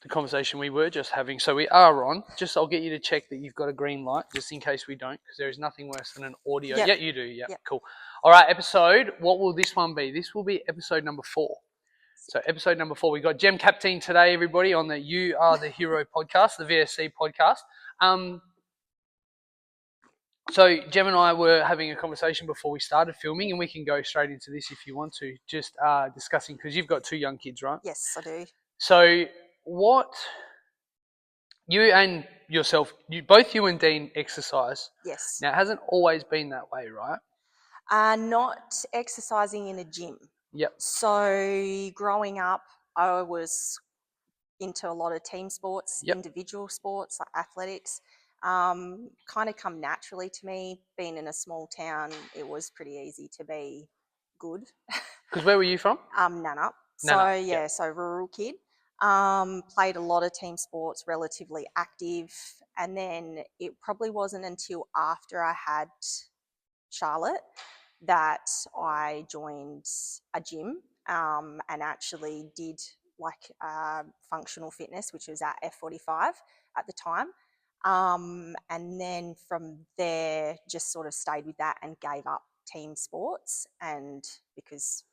the conversation we were just having. So we are on. I'll get you to check that you've got a green light, just in case we don't, because there is nothing worse than an audio. Yep. Yeah, you do. Yeah, Yep. cool. All right, episode. What will this one be? This will be episode number 4. So episode number 4, we got Kaptein today, everybody, on the You Are the Hero podcast, the VSC podcast. So Gem and I were having a conversation before we started filming, and we can go straight into this if you want to, just discussing, because you've got 2 young kids, right? Yes, I do. So what you and yourself, both you and Dean exercise. Yes. Now, it hasn't always been that way, right? Not exercising in a gym. Yep. So growing up, I was into a lot of team sports, individual sports like athletics. Kind of come naturally to me. Being in a small town, it was pretty easy to be good. Because where were you from? Nannup. So rural kid. Played a lot of team sports, relatively active. And then it probably wasn't until after I had Charlotte that I joined a gym and actually did like functional fitness, which was at F45 at the time. And then from there, just sort of stayed with that and gave up team sports. And because,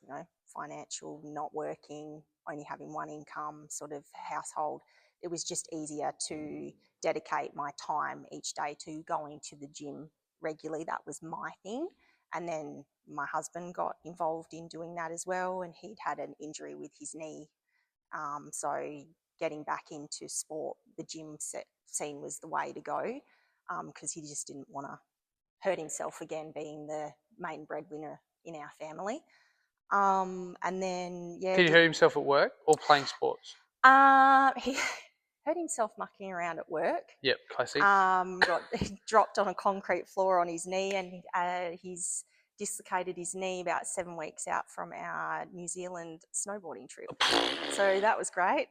financial, not working, only having one income sort of household, it was just easier to dedicate my time each day to going to the gym regularly. That was my thing. And then my husband got involved in doing that as well, and he'd had an injury with his knee. So getting back into sport, the gym scene was the way to go, because he just didn't want to hurt himself again, being the main breadwinner in our family. And then, Did he hurt himself at work or playing sports? He hurt himself mucking around at work. Yep, classic. He dropped on a concrete floor on his knee, and he's dislocated his knee about 7 weeks out from our New Zealand snowboarding trip. So that was great.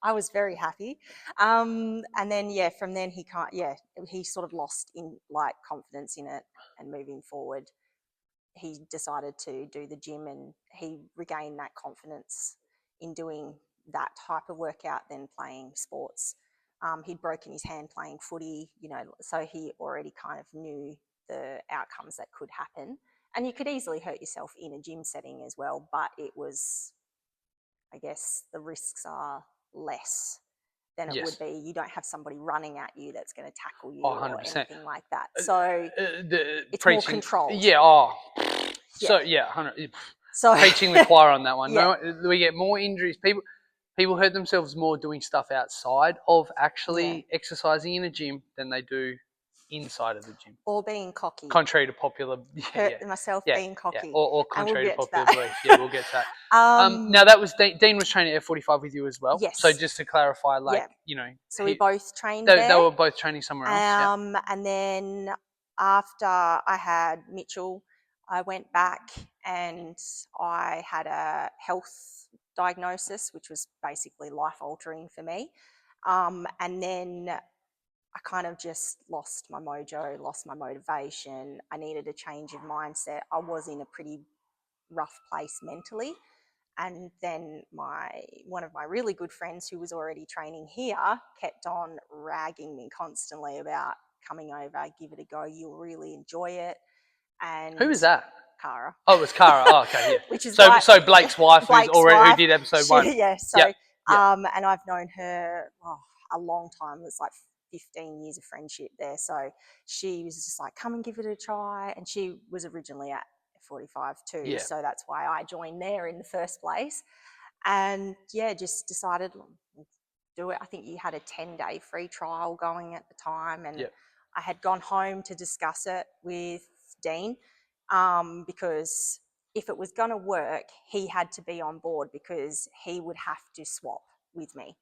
I was very happy. And then, from then he sort of lost in like confidence in it, and moving forward, he decided to do the gym, and he regained that confidence in doing that type of workout than playing sports. He'd broken his hand playing footy, so he already kind of knew the outcomes that could happen. And you could easily hurt yourself in a gym setting as well, but it was, I guess, the risks are less than it would be. You don't have somebody running at you that's going to tackle you or anything like that. So it's more controlled. Yeah. So 100. So preaching the choir on that one. No, we get more injuries. People hurt themselves more doing stuff outside of actually exercising in a gym than they do inside of the gym. Or being cocky. Contrary to popular... Hurt myself being cocky. Yeah. Or contrary to popular belief. Yeah, we'll get to that. Now, that was... Dean was training at F45 with you as well. Yes. So just to clarify, So we both trained there. They were both training somewhere else. And then after I had Mitchell, I went back and I had a health diagnosis, which was basically life-altering for me. And then I kind of just lost my mojo, lost my motivation. I needed a change of mindset. I was in a pretty rough place mentally. And then one of my really good friends who was already training here kept on ragging me constantly about coming over, give it a go, you'll really enjoy it. And who was that? Cara. Oh, it was Cara. Oh, okay, yeah. Which is so Blake's wife, who did episode 1. Yeah, so and I've known her a long time. It's like 15 years of friendship there. So she was just like, come and give it a try. And she was originally at 45 too. Yeah. So that's why I joined there in the first place. And just decided do it. I think you had a 10-day free trial going at the time. And I had gone home to discuss it with Dean, because if it was going to work, he had to be on board, because he would have to swap with me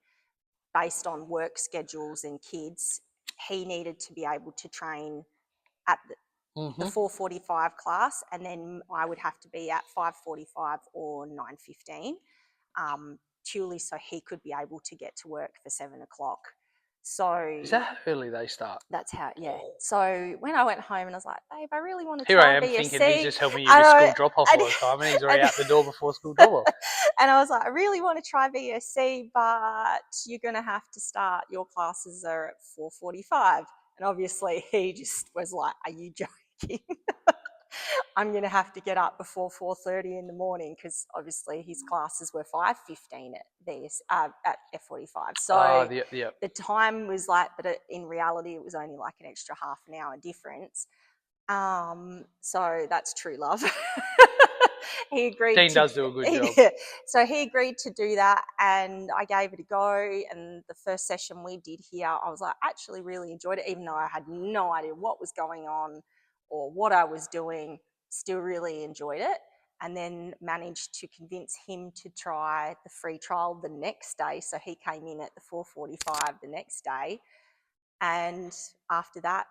based on work schedules and kids. He needed to be able to train at the 4:45 class, and then I would have to be at 5:45 or 9:15, purely so he could be able to get to work for 7 o'clock. So is that how early they start? That's how, yeah. So when I went home and I was like, babe, I really want to Here try I am VSC. thinking he's just helping you with school drop-off all the time, and he's already out the door before school drop-off. And I was like, I really want to try VSC, but you're going to have to start, your classes are at 4:45. And obviously he just was like, are you joking? I'm going to have to get up before 4:30 in the morning because obviously his classes were 5:15 at F45. So the time was like, but in reality, it was only like an extra half an hour difference. So that's true love. He agreed. Dean does do a good job. Yeah. So he agreed to do that, and I gave it a go. And the first session we did here, I was like, actually really enjoyed it, even though I had no idea what was going on or what I was doing. Still really enjoyed it, and then managed to convince him to try the free trial the next day. So he came in at the 4:45 the next day, and after that,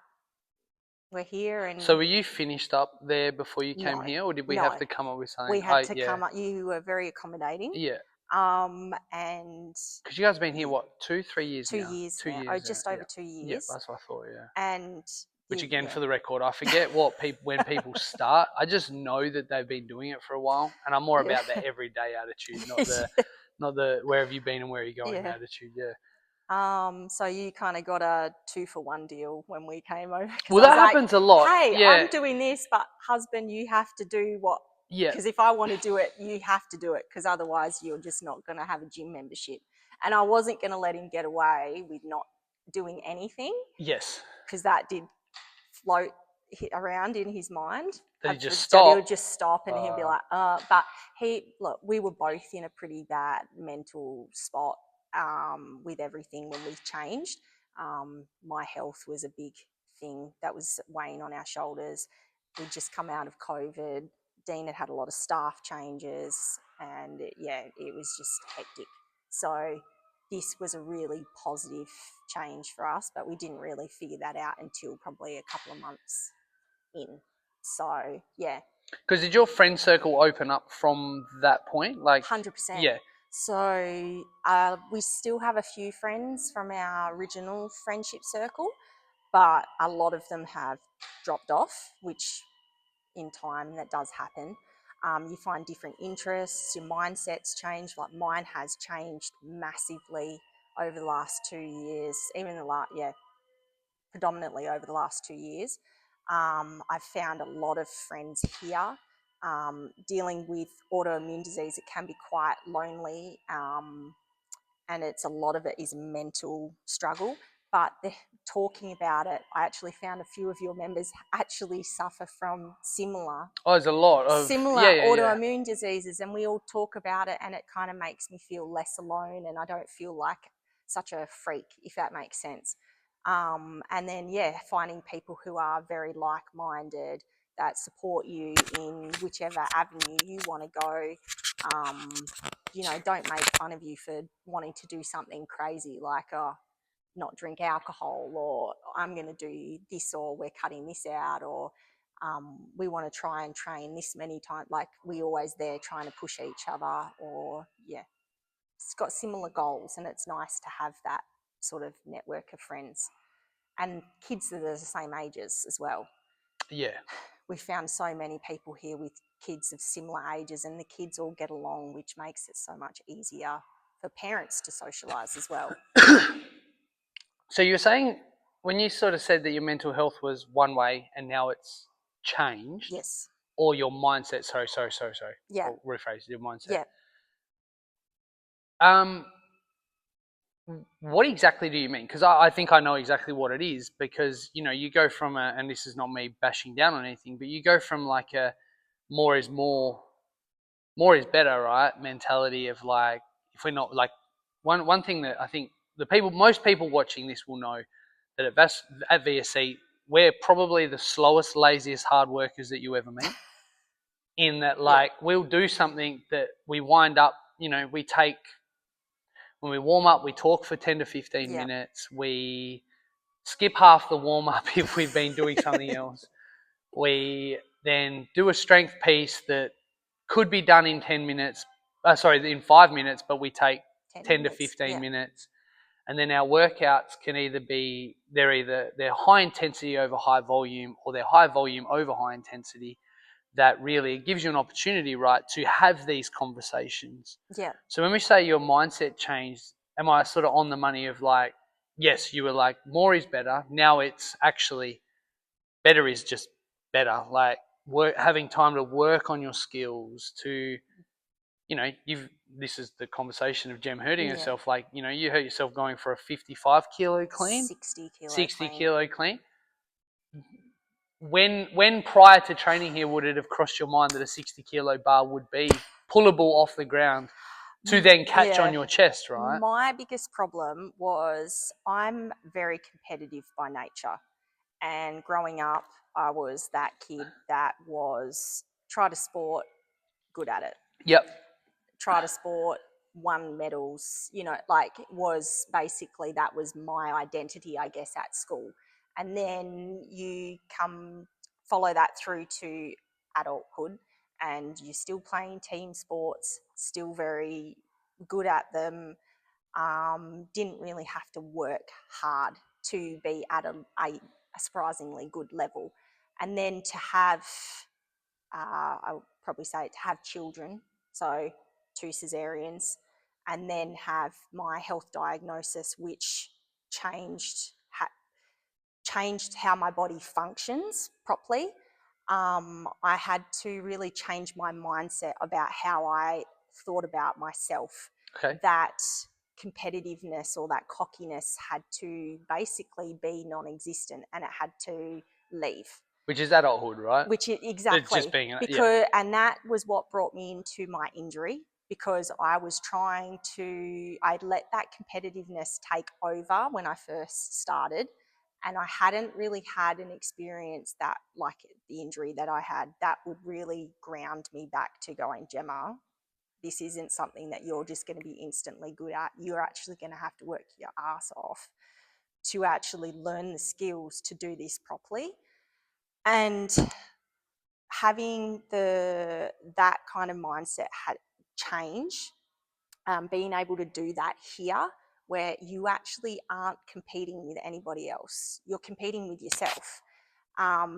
we're here. And so were you finished up there before you came here, or did we have to come up with something? We had to come up. You were very accommodating. Yeah. And because you guys have been here what, 2-3 years 2 now? years 2 now. years. Oh, just over 2 years. Yeah, that's what I thought. Yeah. And which again, for the record, I forget when people start. I just know that they've been doing it for a while, and I'm more about the everyday attitude, not the where have you been and where are you going attitude. Yeah. So you kind of got a 2-for-1 deal when we came over. Well, that happens a lot. Hey, I'm doing this, but husband, you have to do what? Yeah. Because if I want to do it, you have to do it, because otherwise you're just not going to have a gym membership. And I wasn't going to let him get away with not doing anything. Yes. Because that did float around in his mind. That he just stop. He would just stop, and he'd be like, but we were both in a pretty bad mental spot with everything when we changed. My health was a big thing that was weighing on our shoulders. We'd just come out of COVID. Dean had a lot of staff changes, and it was just hectic. So this was a really positive change for us, but we didn't really figure that out until probably a couple of months in. So, yeah. Because did your friend circle open up from that point? Like 100%. Yeah. So we still have a few friends from our original friendship circle, but a lot of them have dropped off, which in time that does happen. You find different interests, your mindset's changed. Like mine has changed massively over the last 2 years, predominantly over the last 2 years. I've found a lot of friends here. Dealing with autoimmune disease, it can be quite lonely, and a lot of it is mental struggle. But talking about it, I actually found a few of your members actually suffer from similar. Oh, there's a lot of autoimmune diseases, and we all talk about it, and it kind of makes me feel less alone, and I don't feel like such a freak, if that makes sense. And then finding people who are very like-minded that support you in whichever avenue you want to go. Don't make fun of you for wanting to do something crazy like not drink alcohol, or I'm going to do this, or we're cutting this out, or we want to try and train this many times. Like we always there trying to push each other, or it's got similar goals, and it's nice to have that sort of network of friends and kids that are the same ages as well. Yeah. We found so many people here with kids of similar ages, and the kids all get along, which makes it so much easier for parents to socialise as well. So you're saying, when you sort of said that your mental health was one way and now it's changed. Yes. Or your mindset, sorry. Yeah. I'll rephrase your mindset. Yeah. What exactly do you mean? Because I think I know exactly what it is, because, you go from and this is not me bashing down on anything, but you go from like a more is better, right? Mentality of like, if we're not like, one thing that I think most people watching this will know, that at VSC, we're probably the slowest, laziest, hard workers that you ever meet. In that, we'll do something that we wind up, when we warm up, we talk for 10 to 15 minutes. We skip half the warm up if we've been doing something else. We then do a strength piece that could be done in 10 minutes, in 5 minutes, but we take 10 to 15 minutes. And then our workouts can they're high intensity over high volume, or they're high volume over high intensity. That really gives you an opportunity, right, to have these conversations. Yeah. So when we say your mindset changed, am I sort of on the money of like, yes, you were like, more is better. Now it's actually better is just better. Like having time to work on your skills, to, this is the conversation of Gem hurting herself. Like, you hurt yourself going for a 55 kilo clean, 60 kilo clean. When prior to training here, would it have crossed your mind that a 60 kilo bar would be pullable off the ground to then catch on your chest, right? My biggest problem was I'm very competitive by nature. And growing up, I was that kid that was tried a sport, good at it. Yep. Tried a sport, won medals, like was basically, that was my identity, I guess, at school. And then you follow that through to adulthood, and you're still playing team sports, still very good at them. Didn't really have to work hard to be at a surprisingly good level. And then to have, I would probably say, to have children, so 2 cesareans, and then have my health diagnosis, which changed how my body functions properly. I had to really change my mindset about how I thought about myself. Okay. That competitiveness or that cockiness had to basically be non-existent, and it had to leave. Which is adulthood, right? Exactly. It's just being and that was what brought me into my injury, because I was I'd let that competitiveness take over when I first started. And I hadn't really had an experience that, like the injury that I had, that would really ground me back to going, Gemma, this isn't something that you're just going to be instantly good at. You're actually going to have to work your ass off to actually learn the skills to do this properly. And having that kind of mindset had changed, being able to do that here, where you actually aren't competing with anybody else. You're competing with yourself.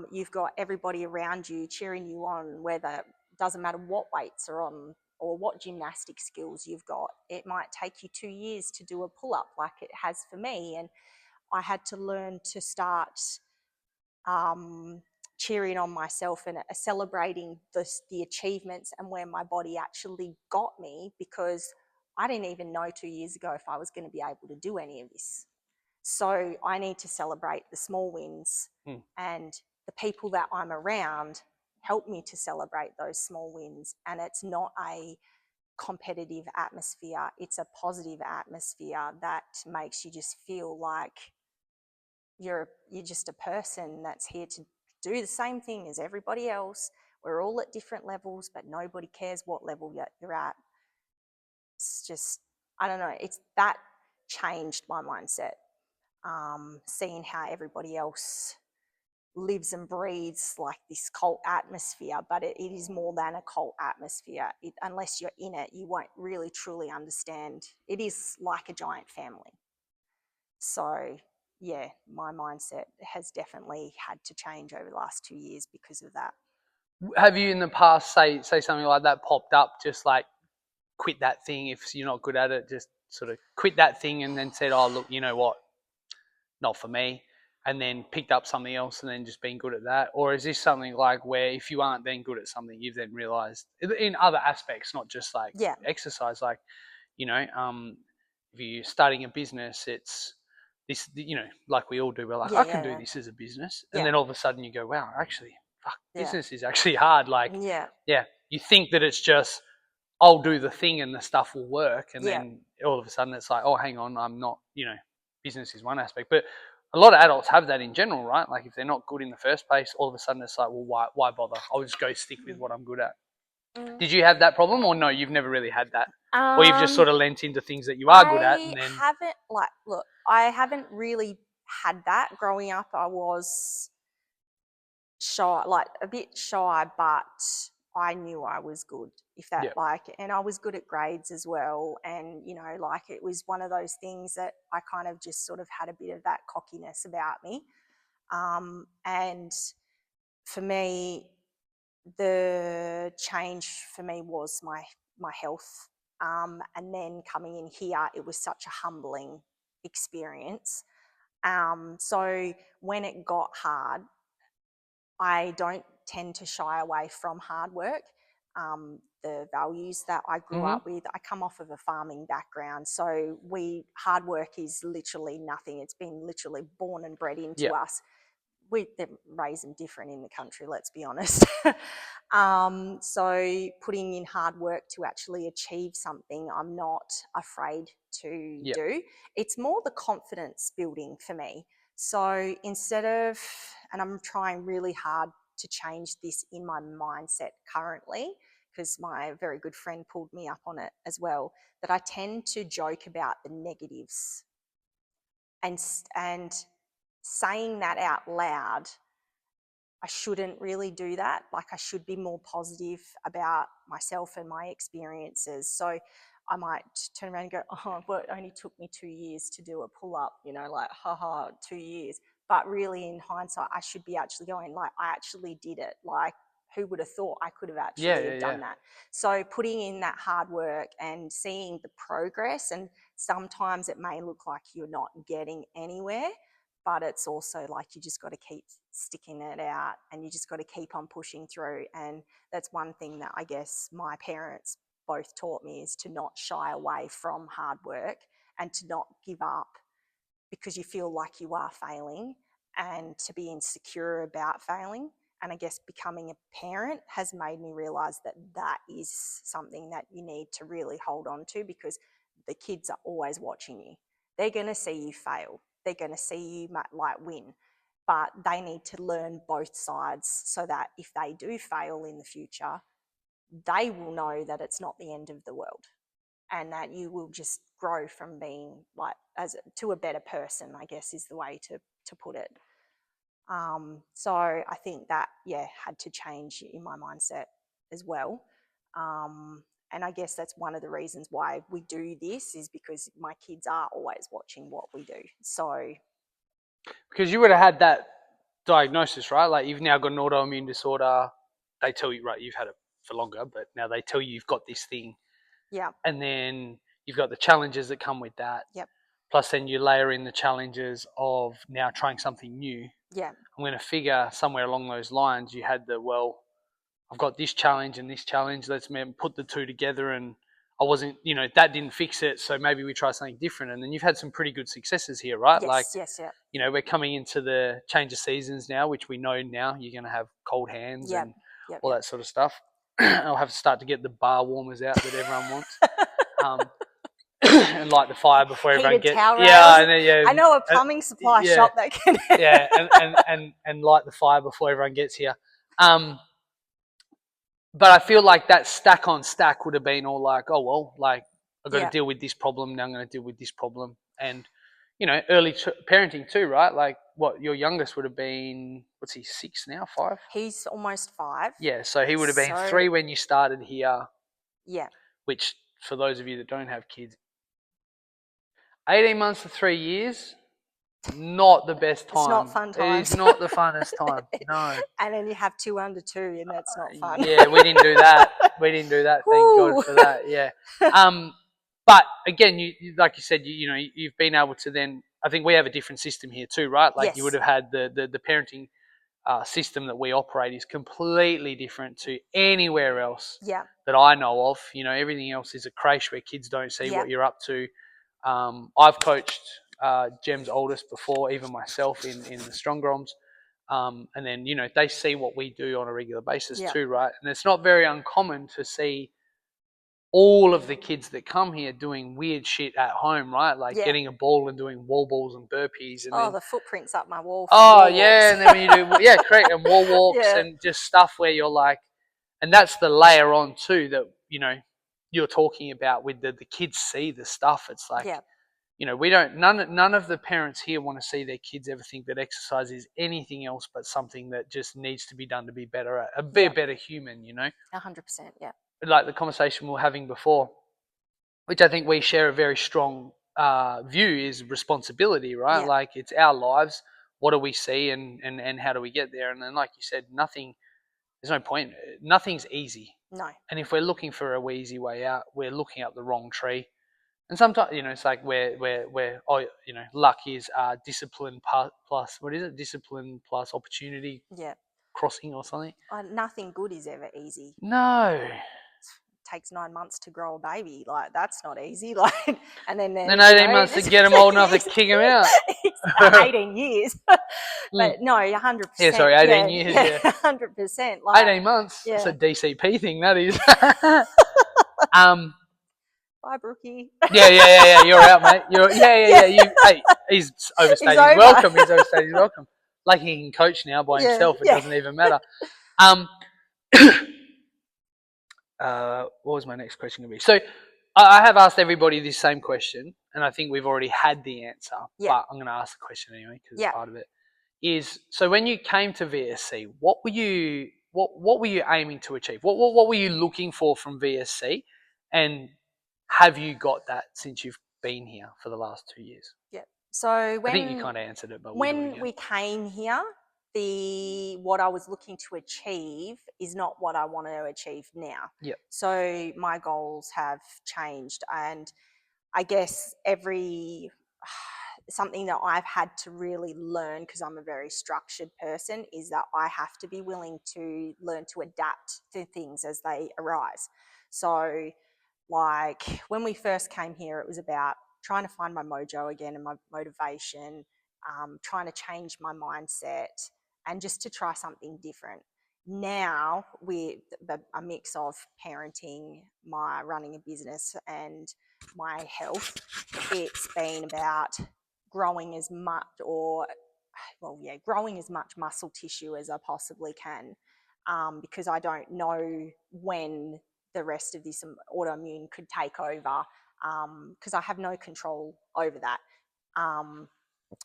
You've got everybody around you cheering you on, whether, doesn't matter what weights are on or what gymnastic skills you've got. It might take you 2 years to do a pull-up like it has for me. And I had to learn to start cheering on myself and celebrating the achievements and where my body actually got me, because I didn't even know 2 years ago if I was going to be able to do any of this. So I need to celebrate the small wins, and the people that I'm around help me to celebrate those small wins. And it's not a competitive atmosphere, it's a positive atmosphere that makes you just feel like you're just a person that's here to do the same thing as everybody else. We're all at different levels, but nobody cares what level you're at. It's just, I don't know, it's that changed my mindset. Seeing how everybody else lives and breathes like this cult atmosphere, but it is more than a cult atmosphere. Unless you're in it, you won't really truly understand. It is like a giant family. So yeah, my mindset has definitely had to change over the last 2 years because of that. Have you in the past, say something like that popped up, just like quit that thing if you're not good at it, just sort of quit that thing and then said, oh, look, you know what, not for me, and then picked up something else and then just been good at that? Or is this something like where if you aren't then good at something, you've then realised in other aspects, not just like exercise, like, if you're starting a business, it's this, like we all do, we're like, I can do this as a business. And then all of a sudden you go, wow, actually, fuck, business is actually hard. Like, you think that it's just, I'll do the thing and the stuff will work. And then all of a sudden it's like, oh, hang on, I'm not, business is one aspect. But a lot of adults have that in general, right? Like if they're not good in the first place, all of a sudden it's like, well, why bother? I'll just go stick with what I'm good at. Did you have that problem, or no, you've never really had that? Or you've just sort of lent into things that you are good at? And then I haven't really had that. Growing up, I was shy, like a bit shy, but I knew I was good, if that and I was good at grades as well. And, you know, like it was one of those things that I kind of just sort of had a bit of that cockiness about me. And for me, the change for me was my health. And then coming in here, it was such a humbling experience. So when it got hard, I don't tend to shy away from hard work. The values that I grew up with, I come off of a farming background. So hard work is literally nothing. It's been literally born and bred into us. They raise them different in the country, let's be honest. So putting in hard work to actually achieve something, I'm not afraid to do. It's more the confidence building for me. So instead of, and I'm trying really hard to change this in my mindset currently, because my very good friend pulled me up on it as well, that I tend to joke about the negatives. And saying that out loud, I shouldn't really do that. Like, I should be more positive about myself and my experiences. So I might turn around and go, oh, well, it only took me 2 years to do a pull-up, you know, like, haha, 2 years. But really, in hindsight, I should be actually going, like, I actually did it. Like, who would have thought I could have actually done that? So putting in that hard work and seeing the progress, and sometimes it may look like you're not getting anywhere, but it's also like you just got to keep sticking it out and you just got to keep on pushing through. And that's one thing that I guess my parents both taught me, is to not shy away from hard work and to not give up because you feel like you are failing, and to be insecure about failing. And I guess becoming a parent has made me realise that that is something that you need to really hold on to, because the kids are always watching you. They're going to see you fail. They're going to see you like win, but they need to learn both sides so that if they do fail in the future, they will know that it's not the end of the world, and that you will just grow from being like to a better person, I guess is the way to put it. So I think that, had to change in my mindset as well. And I guess that's one of the reasons why we do this, is because my kids are always watching what we do. So, because you would have had that diagnosis, right? Like, you've now got an autoimmune disorder. They tell you, right, you've had it for longer, but now they tell you you've got this thing. Yeah. And then you've got the challenges that come with that. Yep. Plus then you layer in the challenges of now trying something new. Yeah. I'm going to figure somewhere along those lines you had I've got this challenge and this challenge. Let's put the two together, and I wasn't, that didn't fix it. So maybe we try something different. And then you've had some pretty good successes here, right? Yes. We're coming into the change of seasons now, which we know now you're going to have cold hands and all that sort of stuff. I'll have to start to get the bar warmers out that everyone wants. And light the fire before everyone gets. I know a plumbing supply shop that can. and light the fire before everyone gets here. But I feel like that stack on stack would have been all like, oh well, like I've got to deal with this problem. Now I'm going to deal with this problem, and early parenting too, right? Like, what, your youngest would have been? What's he, 6 now? 5? He's almost 5. Yeah, so he would have been 3 when you started here. Yeah. Which, for those of you that don't have kids, 18 months to 3 years, not the best time. It's not fun times. It's not the funnest time, no. And then you have 2 under 2, and that's not fun. Yeah, we didn't do that. Thank God for that, yeah. But again, you like you said, you've been able to then, I think we have a different system here too, right? Like, you would have had the parenting system that we operate is completely different to anywhere else that I know of. Everything else is a creche where kids don't see what you're up to. I've coached Gem's oldest before, even myself, in the Strongroms. And then, they see what we do on a regular basis too, right? And it's not very uncommon to see all of the kids that come here doing weird shit at home, right? Like getting a ball and doing wall balls and burpees. And the footprints up my wall. And then when you do, correct, and wall walks and just stuff where you're like, and that's the layer on too that, you're talking about with the kids see the stuff. It's like, none of the parents here want to see their kids ever think that exercise is anything else but something that just needs to be done to be better, a better human, 100%, yeah. Like the conversation we were having before, which I think we share a very strong view, is responsibility, right? Yeah. Like, it's our lives. What do we see, and how do we get there? And then, like you said, there's no point. Nothing's easy. No. And if we're looking for a easy way out, we're looking up the wrong tree. And sometimes, it's like luck is discipline plus, what is it? Discipline plus opportunity crossing or something. Nothing good is ever easy. No. Takes 9 months to grow a baby. Like, that's not easy. Like, and then 18 months to get them old enough to kick them out. 18 years. But no, 100%. Yeah, sorry, 18 years. Yeah, 100%. Like, 18 months. Yeah. It's a DCP thing, that is. Bye, Brookie. Yeah. You're out, mate. Hey, he's overstayed his welcome. He's overstayed his welcome. Like, he can coach now by himself. It doesn't even matter. What was my next question going to be? So, I have asked everybody this same question, and I think we've already had the answer. But I'm going to ask the question anyway, because it's part of it. So when you came to VSC, what were you aiming to achieve? What were you looking for from VSC, and have you got that since you've been here for the last 2 years? Yeah. So I think you kind of answered it, but when we came here, what I was looking to achieve is not what I want to achieve now. Yeah. So my goals have changed, and I guess something that I've had to really learn, because I'm a very structured person, is that I have to be willing to learn to adapt to things as they arise. So, like, when we first came here, it was about trying to find my mojo again and my motivation, trying to change my mindset, and just to try something different. Now, with a mix of parenting, my running a business, and my health, it's been about growing as much muscle tissue as I possibly can, because I don't know when the rest of this autoimmune could take over, because I have no control over that.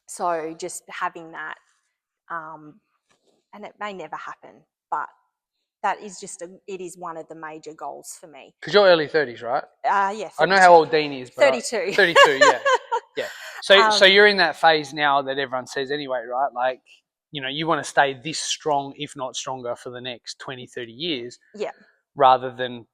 So just having that, and it may never happen, but that is it is one of the major goals for me. Because you're early 30s, right? Yeah. 32. I know how old Dean is, but 32. 32, yeah. So you're in that phase now that everyone says anyway, right? Like, you want to stay this strong, if not stronger, for the next 20, 30 years. Yeah. Rather than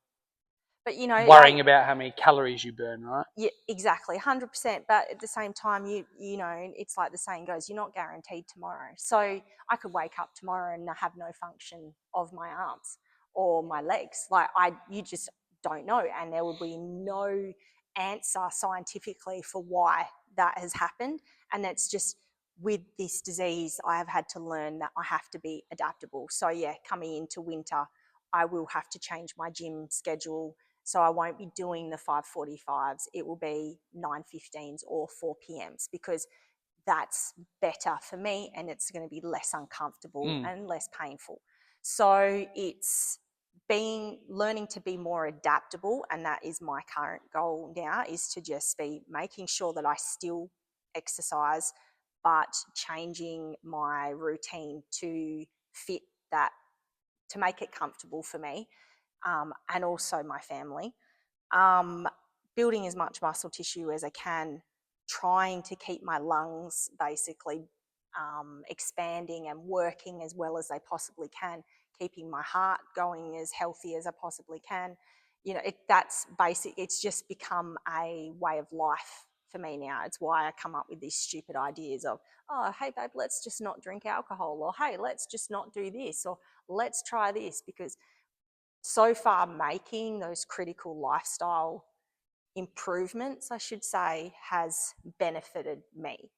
worrying about how many calories you burn, right? Yeah, exactly, 100%. But at the same time, it's like the saying goes, you're not guaranteed tomorrow. So I could wake up tomorrow and have no function of my arms or my legs. Like, you just don't know, and there will be no answer scientifically for why that has happened. And that's just, with this disease, I have had to learn that I have to be adaptable. So yeah, coming into winter, I will have to change my gym schedule. So I won't be doing the 5:45s. It will be 9:15s or 4 p.m s, because that's better for me, and it's going to be less uncomfortable and less painful. So it's learning to be more adaptable, and that is my current goal now, is to just be making sure that I still exercise, but changing my routine to fit that, to make it comfortable for me. And also my family, building as much muscle tissue as I can, trying to keep my lungs basically expanding and working as well as they possibly can, keeping my heart going as healthy as I possibly can. That's basic. It's just become a way of life for me now. It's why I come up with these stupid ideas of, oh, hey babe, let's just not drink alcohol, or hey, let's just not do this, or let's try this, because so far making those critical lifestyle improvements, I should say, has benefited me.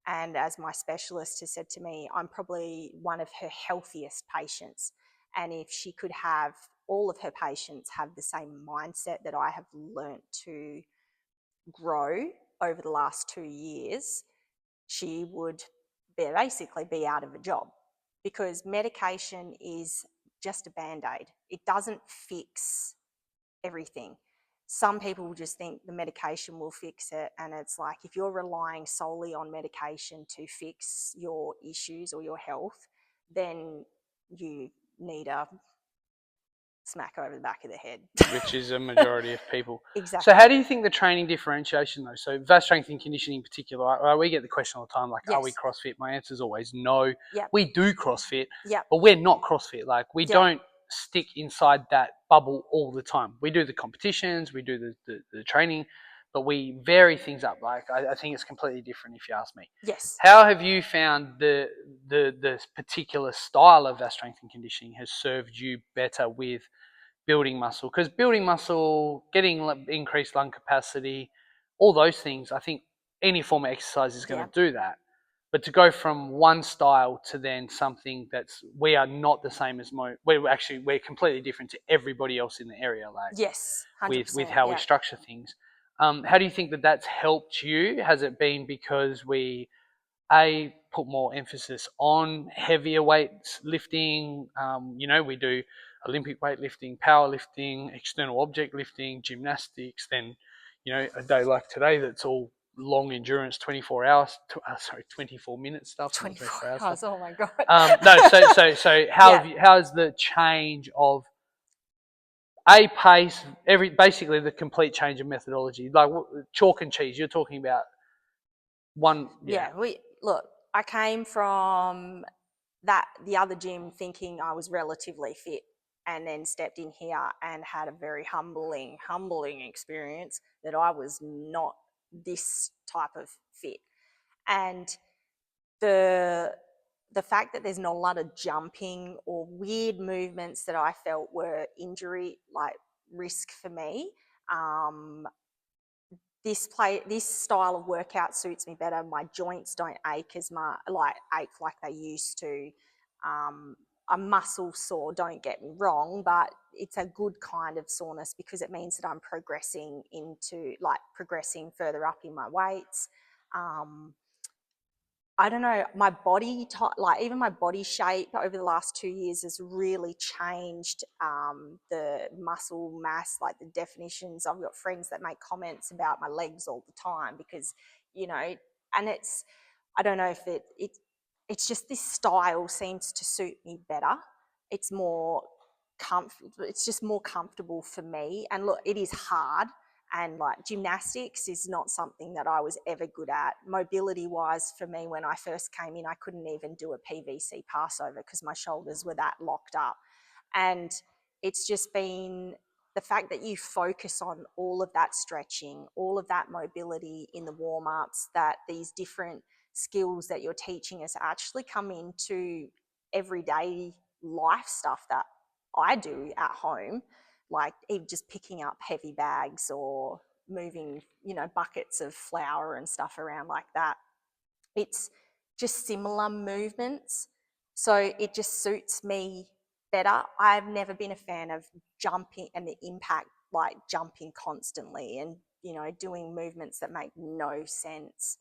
And as my specialist has said to me, I'm probably one of her healthiest patients. And if she could have all of her patients have the same mindset that I have learnt to grow over the last 2 years, she would basically be out of a job, because medication is just a Band-Aid. It doesn't fix everything. some people just think the medication will fix it, and it's like if you're relying solely on medication to fix your issues or your health, then you need a smack over the back of the head. Which is a majority of people. Exactly. So how do you think the training differentiation though? So vast strength and conditioning in particular, we get the question all the time, like, are we CrossFit? My answer is always no. Yep. We do CrossFit, yep. but we're not CrossFit. Like we Yep. don't stick inside that bubble all the time. We do the competitions, we do the training, but we vary things up. Like I think it's completely different if you ask me. Yes. How have you found the particular style of vast strength and conditioning has served you better with building muscle? Because building muscle, getting increased lung capacity, all those things, I think any form of exercise is going to do that. But to go from one style to then something that's, we are not the same as we're completely different to everybody else in the area. Like yes, 100%, with how we structure things. How do you think that that's helped you? Has it been because we put more emphasis on heavier weights lifting? We do Olympic weightlifting, powerlifting, external object lifting, gymnastics. Then, a day like today that's all long endurance, 24 hours. 24 minute stuff. 24 hours. Oh my god. So how is the change of pace? Basically the complete change of methodology, like chalk and cheese. You're talking about one. Look, I came from the other gym thinking I was relatively fit, and then stepped in here and had a very humbling experience that I was not this type of fit. And the fact that there's not a lot of jumping or weird movements that I felt were injury like risk for me. This style of workout suits me better. My joints don't ache like they used to. I'm muscle sore, don't get me wrong, but it's a good kind of soreness because it means that I'm progressing further up in my weights. I don't know, my body, even my body shape over the last 2 years has really changed. The muscle mass, like the definitions. I've got friends that make comments about my legs all the time because, and I don't know if it's just this style seems to suit me better. It's more it's just more comfortable for me. And look, it is hard. And like gymnastics is not something that I was ever good at. Mobility wise for me, when I first came in, I couldn't even do a PVC passover because my shoulders were that locked up. And it's just been the fact that you focus on all of that stretching, all of that mobility in the warm-ups, that these different skills that you're teaching us actually come into everyday life stuff that I do at home, like even just picking up heavy bags or moving, buckets of flour and stuff around like that. It's just similar movements. So it just suits me better. I've never been a fan of jumping and the impact, like jumping constantly and, doing movements that make no sense.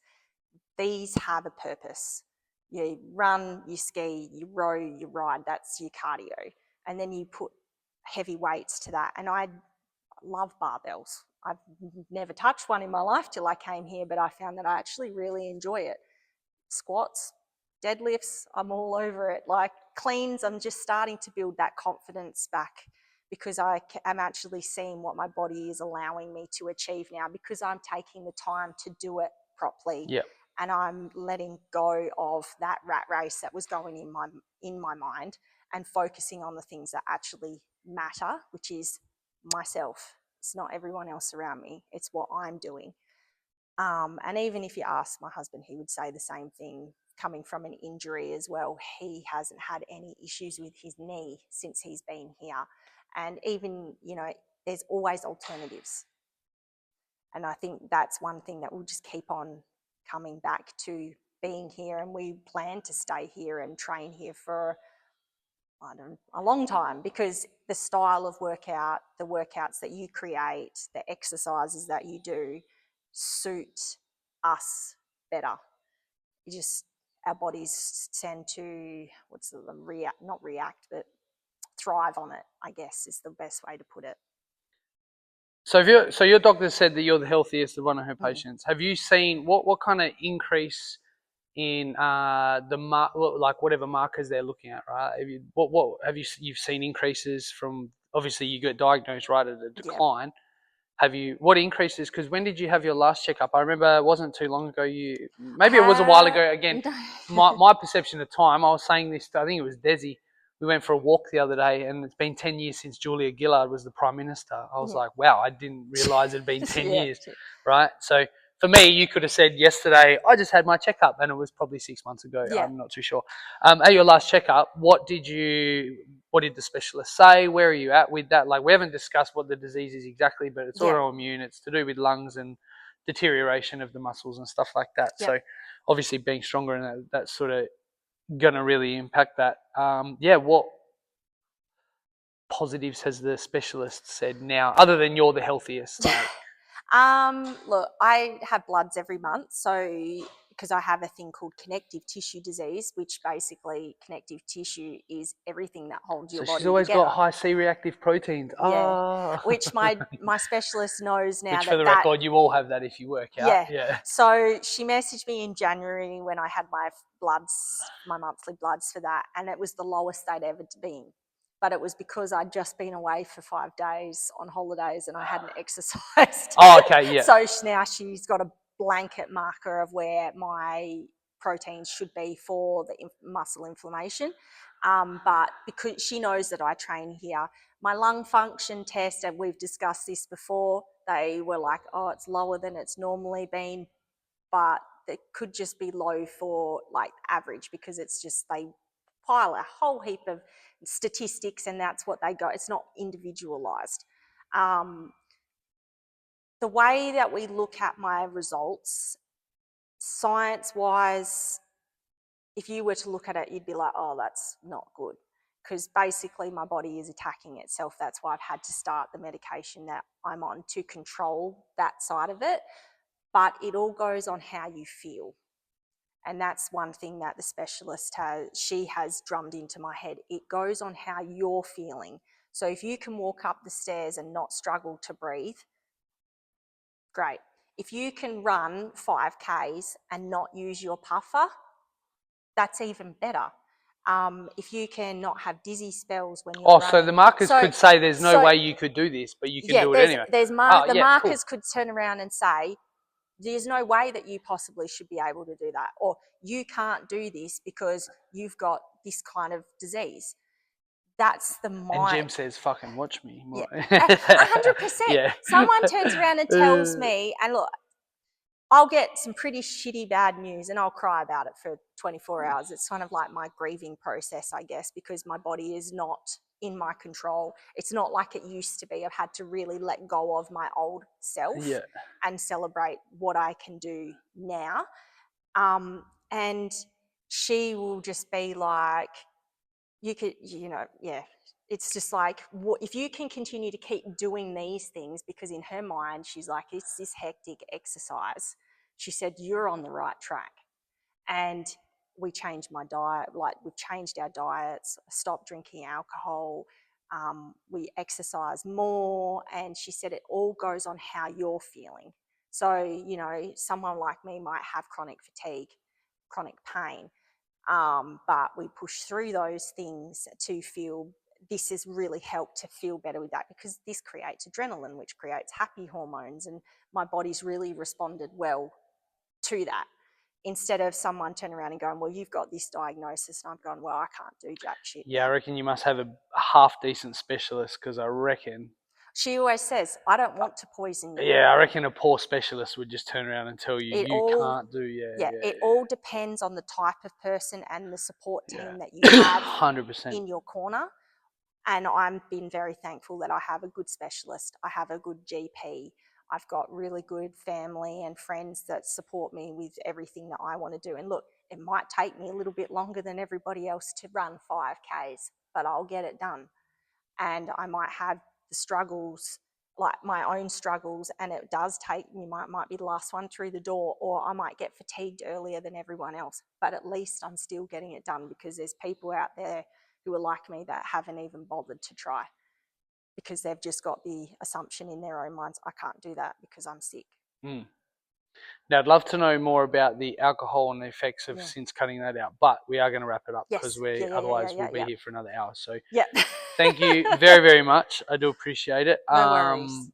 These have a purpose. You run, you ski, you row, you ride, that's your cardio. And then you put heavy weights to that. And I love barbells. I've never touched one in my life till I came here, but I found that I actually really enjoy it. Squats, deadlifts, I'm all over it. Like cleans, I'm just starting to build that confidence back because I am actually seeing what my body is allowing me to achieve now because I'm taking the time to do it properly. Yep. And I'm letting go of that rat race that was going in my mind and focusing on the things that actually matter, which is myself. It's not everyone else around me. It's what I'm doing. And even if you ask my husband, he would say the same thing. Coming from an injury as well, he hasn't had any issues with his knee since he's been here. And even, there's always alternatives. And I think that's one thing that we'll just keep on coming back to being here. And we plan to stay here and train here for a long time because the style of workout, the workouts that you create, the exercises that you do suit us better. Our bodies tend to, not react, but thrive on it, I guess is the best way to put it. So your doctor said that you're the healthiest of one of her patients. Have you seen what kind of increase in like whatever markers they're looking at, right? What have you've seen increases from? Obviously, you got diagnosed right at a decline. Yep. Have you what increases? Because when did you have your last checkup? I remember it wasn't too long ago. Maybe it was a while ago. Again, my perception of time. I was saying this. I think it was Desi. We went for a walk the other day, and it's been 10 years since Julia Gillard was the Prime Minister. I was like, wow, I didn't realise it'd been 10 years, right? So for me, you could have said yesterday, I just had my checkup, and it was probably 6 months ago. Yeah. I'm not too sure. At your last checkup, what did the specialist say? Where are you at with that? Like, we haven't discussed what the disease is exactly, but it's autoimmune. It's to do with lungs and deterioration of the muscles and stuff like that. So obviously being stronger and that's sort of going to really impact that. What positives has the specialist said now, other than you're the healthiest? Look, I have bloods every month, so because I have a thing called connective tissue disease, which basically connective tissue is everything that holds your body together. So she's always got high C-reactive proteins. Which my specialist knows now. Which for the record, you all have that if you work out. Yeah. So she messaged me in January when I had my monthly bloods for that, and it was the lowest they'd ever been. But it was because I'd just been away for 5 days on holidays and I hadn't exercised. Oh, okay, yeah. So now she's got a blanket marker of where my proteins should be for the muscle inflammation. But because she knows that I train here, my lung function test, and we've discussed this before, they were like, oh, it's lower than it's normally been, but it could just be low for like average, because it's just they pile a whole heap of statistics and that's what they go. It's not individualized. The way that we look at my results, science-wise, if you were to look at it, you'd be like, oh, that's not good, because basically my body is attacking itself. That's why I've had to start the medication that I'm on to control that side of it. But it all goes on how you feel. And that's one thing that the specialist has drummed into my head. It goes on how you're feeling. So if you can walk up the stairs and not struggle to breathe, great. If you can run 5Ks and not use your puffer, that's even better. If you can not have dizzy spells when you're running. So the markers could say there's no way you could do this, but you can do it anyway. The markers could turn around and say, there's no way that you possibly should be able to do that, or you can't do this because you've got this kind of disease. That's the mind. And Jim says, fucking watch me. Yeah, 100%. Someone turns around and tells me, and look, I'll get some pretty shitty bad news and I'll cry about it for 24 hours. It's kind of like my grieving process, I guess, because my body is not in my control. It's not like it used to be. I've had to really let go of my old self and celebrate what I can do now. And she will just be like, it's just like, if you can continue to keep doing these things, because in her mind, she's like, it's this hectic exercise. She said, you're on the right track. And we changed my diet, like we've changed our diets, stopped drinking alcohol, we exercise more. And she said, it all goes on how you're feeling. So, someone like me might have chronic fatigue, chronic pain, but we push through those things to feel. This has really helped to feel better with that, because this creates adrenaline, which creates happy hormones, and my body's really responded well to that. Instead of someone turning around and going, well, you've got this diagnosis, and I'm going, well, I can't do jack shit. Yeah, I reckon you must have a half decent specialist, because I reckon. She always says, I don't want to poison you. Yeah, I reckon a poor specialist would just turn around and tell you, can't do, it all depends on the type of person and the support team that you have 100% in your corner. And I've been very thankful that I have a good specialist. I have a good GP. I've got really good family and friends that support me with everything that I want to do. And look, it might take me a little bit longer than everybody else to run 5Ks, but I'll get it done. And I might have the struggles, like my own struggles, and it does take me, might be the last one through the door, or I might get fatigued earlier than everyone else. But at least I'm still getting it done, because there's people out there who are like me that haven't even bothered to try, because they've just got the assumption in their own minds, I can't do that because I'm sick. Mm. Now, I'd love to know more about the alcohol and the effects of since cutting that out, but we are going to wrap it up because otherwise we'll be here for another hour. So thank you very, very much. I do appreciate it. No worries.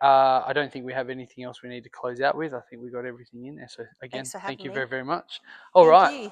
I don't think we have anything else we need to close out with. I think we got everything in there. So again, thank you very, very much. All right.